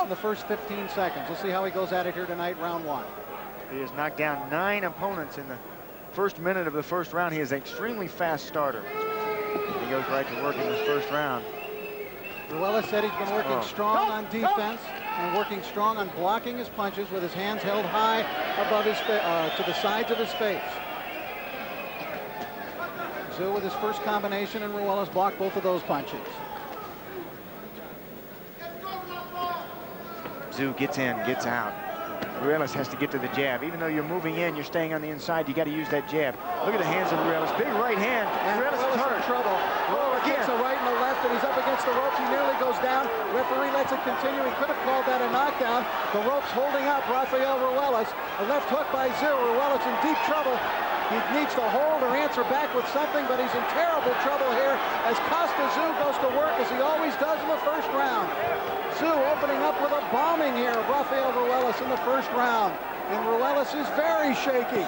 in the first 15 seconds. We'll see how he goes at it here tonight, round one. He has knocked down 9 opponents in the first minute of the first round. He is an extremely fast starter. He goes right to work in this first round. Ruelas said he's been working strong on defense and working strong on blocking his punches with his hands held high above his to the sides of his face. Tszyu with his first combination, and Ruelas blocked both of those punches. Tszyu gets in, gets out. Ruelas has to get to the jab. Even though you're moving in, you're staying on the inside, you got to use that jab. Look at the hands of Ruelas. Big right hand. And Ruelas is hurt. In trouble. Ruelas kicks a right and a left, and he's up against the ropes. He nearly goes down. Referee lets it continue. He could have called that a knockdown. The ropes holding up Rafael Ruelas. A left hook by Tszyu. Ruelas in deep trouble. He needs to hold or answer back with something, but he's in terrible trouble here as Kostya Tszyu goes to work, as he always does in the first round. Tszyu opening up with a bombing here of Rafael Ruelas in the first round. And Ruelas is very shaky.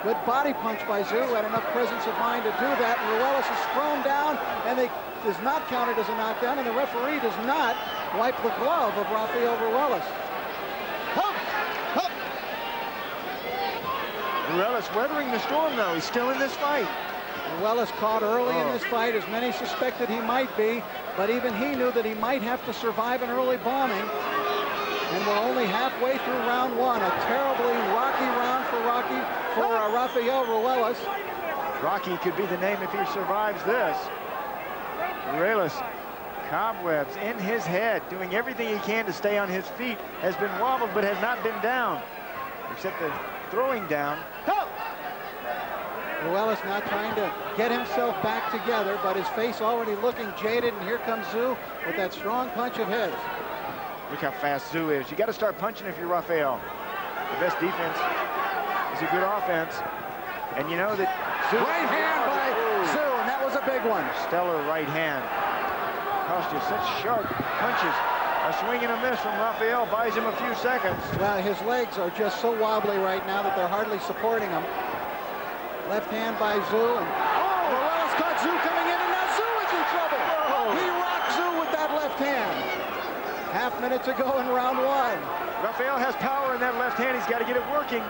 Good body punch by Tszyu, had enough presence of mind to do that. And Ruelas is thrown down, and it is not counted as a knockdown, and the referee does not wipe the glove of Rafael Ruelas. Ruelas weathering the storm, though. He's still in this fight. Ruelas caught early in this fight, as many suspected he might be, but even he knew that he might have to survive an early bombing. And we're only halfway through round one. A terribly rocky round for Rafael Ruelas. Rocky could be the name if he survives this. Ruelas, cobwebs in his head, doing everything he can to stay on his feet, has been wobbled but has not been down, except the throwing down. Ruelas now trying to get himself back together, but his face already looking jaded, and here comes Tszyu with that strong punch of his. Look how fast Tszyu is. You got to start punching if you're Rafael. The best defense is a good offense. And you know that Tszyu... Right hand by Tszyu, and that was a big one. Stellar right hand. Kostya, such sharp punches. A swing and a miss from Rafael buys him a few seconds. Well, his legs are just so wobbly right now that they're hardly supporting him. Left hand by Tszyu, and Ruelas caught Tszyu coming in, and now Tszyu is in trouble. He rocked Tszyu with that left hand. Half minute to go in round one. Rafael has power in that left hand. He's got to get it working.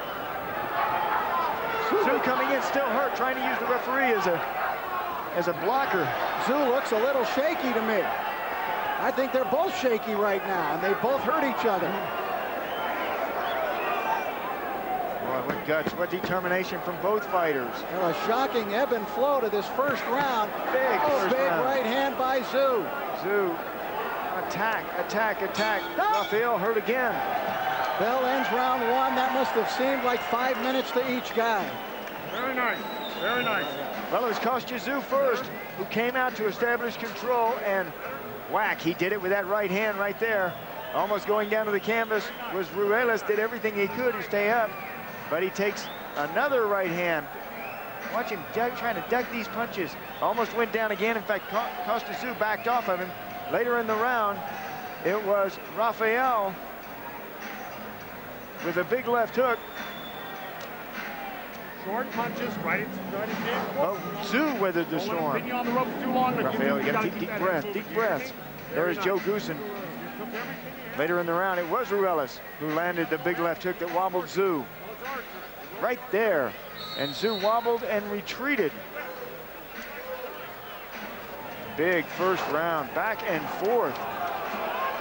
Tszyu coming in, still hurt, trying to use the referee as a blocker. Tszyu looks a little shaky to me. I think they're both shaky right now, and they both hurt each other. Boy, what guts, what determination from both fighters. Well, a shocking ebb and flow to this first round. Big right hand by Tszyu. Tszyu, attack, attack, attack. Rafael hurt again. Bell ends round one. That must have seemed like 5 minutes to each guy. Very nice, very nice. Well, it was Kostya Tszyu first, who came out to establish control, and whack, he did it with that right hand right there. Almost going down to the canvas was Ruelas, did everything he could to stay up, but he takes another right hand. Watch him trying to duck these punches. Almost went down again. In fact, Kostya Tszyu backed off of him. Later in the round, it was Rafael with a big left hook. Short punches, right in. Oh, Tszyu weathered the storm. On the rope too long, Rafael, you got to keep deep breath, deep breaths. There is Joe Goosen. Later in the round, it was Ruelas who landed the big left hook that wobbled Tszyu. Right there. And Tszyu wobbled and retreated. Big first round, back and forth.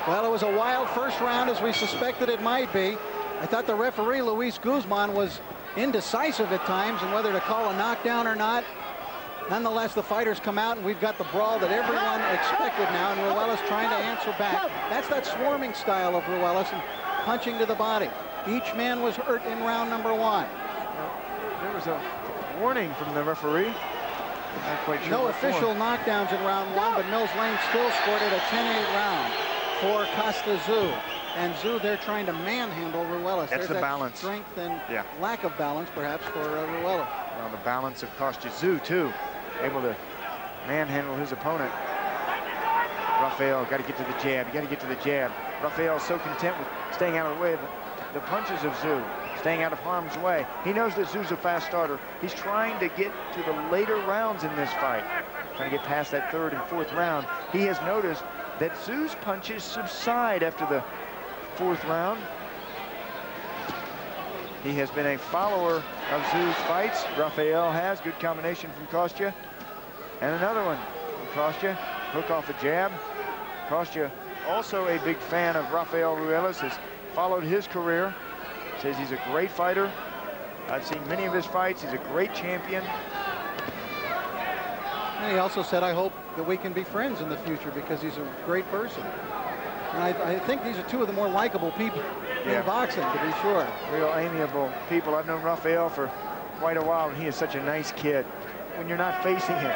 Well, it was a wild first round, as we suspected it might be. I thought the referee, Luis Guzman, was indecisive at times and whether to call a knockdown or not. Nonetheless, the fighters come out, and we've got the brawl that everyone expected now, and Ruelas trying to answer back. That's that swarming style of Ruelas, and punching to the body. Each man was hurt in round number one. There was a warning from the referee. Not quite sure. No official knockdowns in round one, but Mills Lane still scored it a 10-8 round for Kostya Tszyu. And Tszyu, they're trying to manhandle Ruelas. That's the balance. Strength and lack of balance, perhaps, for Ruelas. Well, the balance of Kostya Tszyu, too. Able to manhandle his opponent. Rafael, got to get to the jab. You got to get to the jab. Rafael's so content with staying out of the way of the punches of Tszyu, staying out of harm's way. He knows that Tszyu's a fast starter. He's trying to get to the later rounds in this fight. Trying to get past that third and fourth round. He has noticed that Tszyu's punches subside after the 4th round. He has been a follower of Tszyu's fights. Rafael has. Good combination from Kostya. And another one from Kostya. Hook off a jab. Kostya, also a big fan of Rafael Ruelas, has followed his career. Says he's a great fighter. I've seen many of his fights. He's a great champion. And he also said, I hope that we can be friends in the future because he's a great person. And I think these are two of the more likable people in boxing, to be sure. Real amiable people. I've known Rafael for quite a while, and he is such a nice kid when you're not facing him.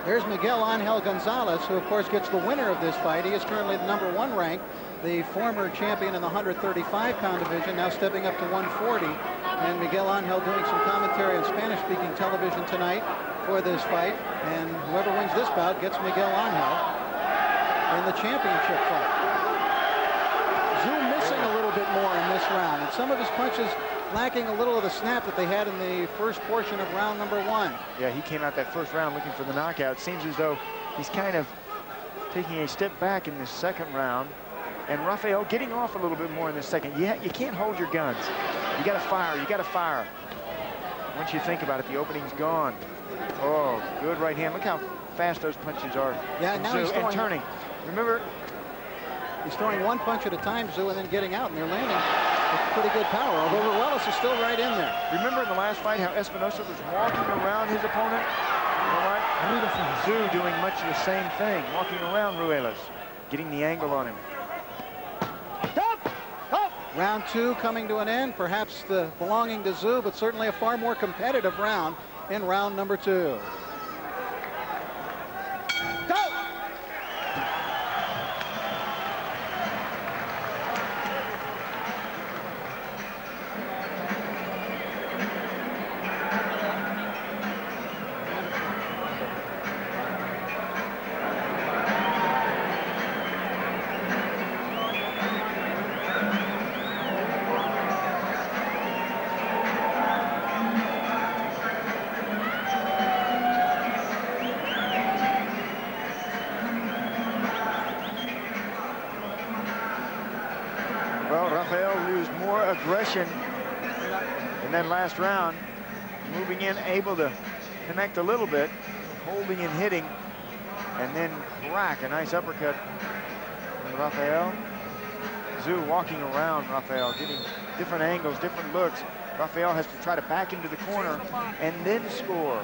There's Miguel Angel Gonzalez, who of course gets the winner of this fight. He is currently the #1 ranked, the former champion in the 135-pound division, now stepping up to 140. And Miguel Angel doing some commentary on Spanish-speaking television tonight for this fight. And whoever wins this bout gets Miguel Angel in the championship fight. Tszyu missing a little bit more in this round, and some of his punches lacking a little of the snap that they had in the first portion of round #1. Yeah, he came out that first round looking for the knockout. Seems as though he's kind of taking a step back in this 2nd round. And Rafael getting off a little bit more in the 2nd. You can't hold your guns. You got to fire. You got to fire. Once you think about it, the opening's gone. Oh, good right hand. Look how fast those punches are. Yeah, now he's throwing, and turning. Remember, he's throwing one punch at a time, Tszyu, and then getting out, and they're landing with pretty good power, although Ruelas is still right in there. Remember in the last fight how Espinosa was walking around his opponent? You know what? Tszyu doing much of the same thing, walking around Ruelas, getting the angle on him. Round 2 coming to an end, perhaps belonging to Tszyu, but certainly a far more competitive round in round #2. Aggression in that last round, moving in, able to connect a little bit, holding and hitting, and then crack, a nice uppercut from Rafael. Tszyu walking around Rafael, getting different angles, different looks. Rafael has to try to back into the corner and then score.